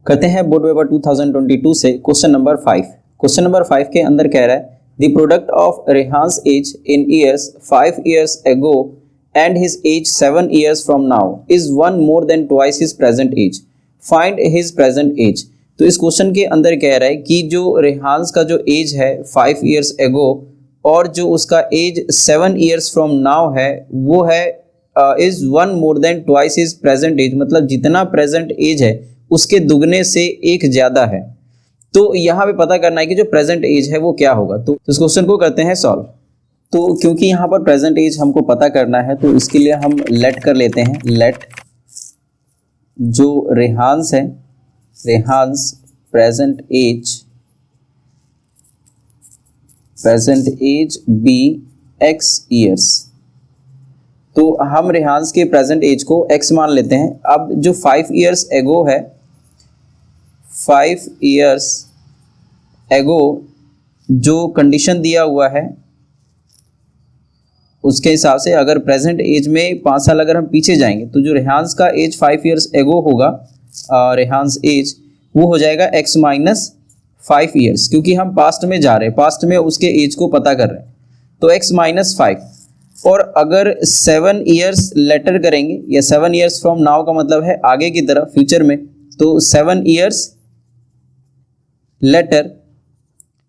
करते हैं board paper 2022 से क्वेश्चन नंबर 5। क्वेश्चन नंबर 5 के अंदर कह रहा है the product of Rehan's age in years 5 years ago and his age 7 years from now is one more than twice his present age. Find his present age. तो इस question के अंदर कह रहा है कि जो रेहान्स का जो एज है 5 years ago और जो उसका एज 7 years from now है वो है is one more than twice his present age, मतलब जितना प्रेजेंट एज है उसके दुगने से एक ज्यादा है। तो यहाँ पे पता करना है कि जो प्रेजेंट एज है वो क्या होगा। तो इस क्वेश्चन को करते हैं सॉल्व। तो क्योंकि यहाँ पर प्रेजेंट एज हमको पता करना है तो इसके लिए हम लेट कर लेते हैं। लेट जो रेहान्स है, Rehan's present age be x years. तो हम रेहान्स के प्रेजेंट एज को x मान लेते हैं। अब जो 5 years एगो है, 5 years एगो जो कंडीशन दिया हुआ है उसके हिसाब से अगर प्रेजेंट एज में 5 साल अगर हम पीछे जाएंगे तो जो रेहान्स का एज 5 years एगो होगा, रेहान्स एज वो हो जाएगा x माइनस 5 years, क्योंकि हम पास्ट में जा रहे हैं, पास्ट में उसके एज को पता कर रहे हैं। तो x माइनस 5 और अगर 7 years लेटर करेंगे या 7 years फ्रॉम नाउ का मतलब है आगे की तरफ फ्यूचर में, तो 7 years लेटर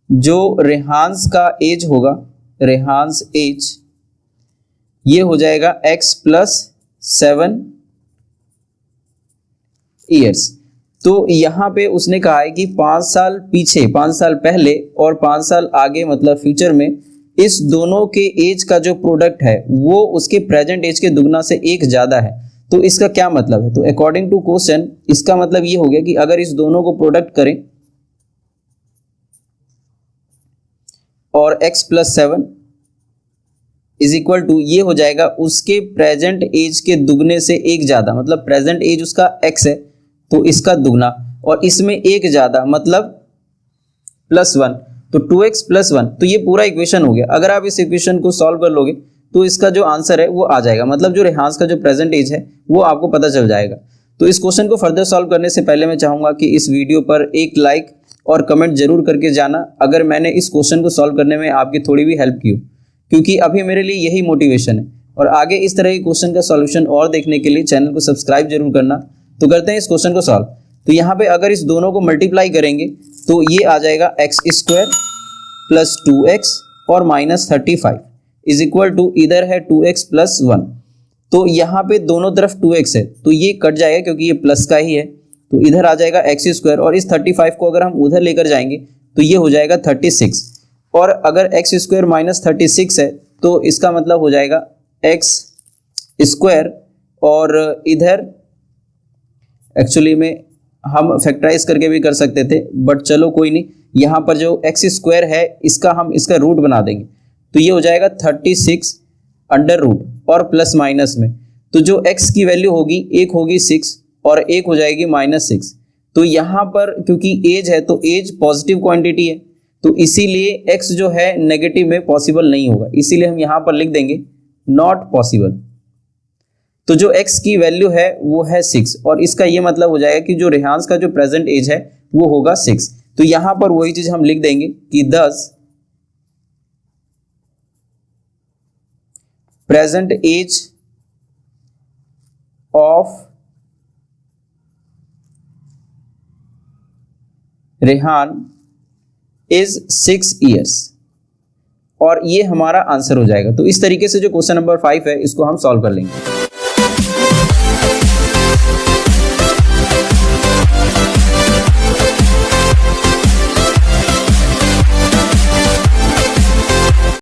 जो रेहान्स का एज होगा, रेहान्स एज ये हो जाएगा x प्लस 7 years। तो यहां पे उसने कहा है कि 5 साल पीछे, 5 साल पहले और 5 साल आगे मतलब फ्यूचर में इस दोनों के एज का जो प्रोडक्ट है वो उसके प्रेजेंट एज के दुगना से एक ज्यादा है। तो इसका क्या मतलब है? तो अकॉर्डिंग टू क्वेश्चन इसका मतलब ये हो गया कि अगर इस दोनों को प्रोडक्ट करें और x plus 7 is equal to ये हो जाएगा उसके प्रेजेंट एज के दुगने से एक ज्यादा, मतलब प्रेजेंट एज उसका x है तो इसका दुगना और इसमें एक ज्यादा मतलब +1, तो 2x प्लस 1। तो ये पूरा इक्वेशन हो गया। अगर आप इस इक्वेशन को सॉल्व कर लोगे तो इसका जो आंसर है वो आ जाएगा, मतलब जो रेहान्स का जो प्रेजेंट एज है वो आपको पता चल जाएगा। तो इस क्वेश्चन को फर्दर सॉल्व करने से पहले मैं चाहूंगा कि इस वीडियो पर एक लाइक और कमेंट जरूर करके जाना अगर मैंने इस क्वेश्चन को सॉल्व करने में आपकी थोड़ी भी हेल्प की हो, क्योंकि अभी मेरे लिए यही मोटिवेशन है। और आगे इस तरह के क्वेश्चन का सॉल्यूशन और देखने के लिए चैनल को सब्सक्राइब जरूर करना। तो करते हैं इस क्वेश्चन को सॉल्व। तो यहाँ पे अगर इस दोनों को मल्टीप्लाई करेंगे तो ये आ जाएगा x² प्लस 2x और माइनस 35 इज इक्वल टू इधर है 2x प्लस 1। तो यहाँ पे दोनों तरफ 2x है तो ये कट जाएगा क्योंकि ये प्लस का ही है, तो इधर आ जाएगा x² और इस 35 को अगर हम उधर लेकर जाएंगे तो ये हो जाएगा 36। और अगर x² माइनस 36 है तो इसका मतलब हो जाएगा x² और इधर एक्चुअली में हम फैक्टराइज करके भी कर सकते थे बट चलो कोई नहीं, यहाँ पर जो x² है इसका हम इसका रूट बना देंगे तो ये हो जाएगा 36 अंडर रूट और प्लस माइनस में। तो जो x की वैल्यू होगी एक होगी 6 और एक हो जाएगी -6। तो यहाँ पर क्योंकि एज है तो एज पॉजिटिव क्वांटिटी है तो इसीलिए x जो है नेगेटिव में पॉसिबल नहीं होगा, इसीलिए हम यहाँ पर लिख देंगे नॉट पॉसिबल। तो जो x की वैल्यू है वो है 6 और इसका ये मतलब हो जाएगा कि जो रेहान्स का जो प्रेजेंट एज है वो होगा 6। तो यहां पर वही चीज हम लिख देंगे कि thus present age of Rehan is 6 years और ये हमारा आंसर हो जाएगा। तो इस तरीके से जो क्वेश्चन नंबर 5 है इसको हम सॉल्व कर लेंगे।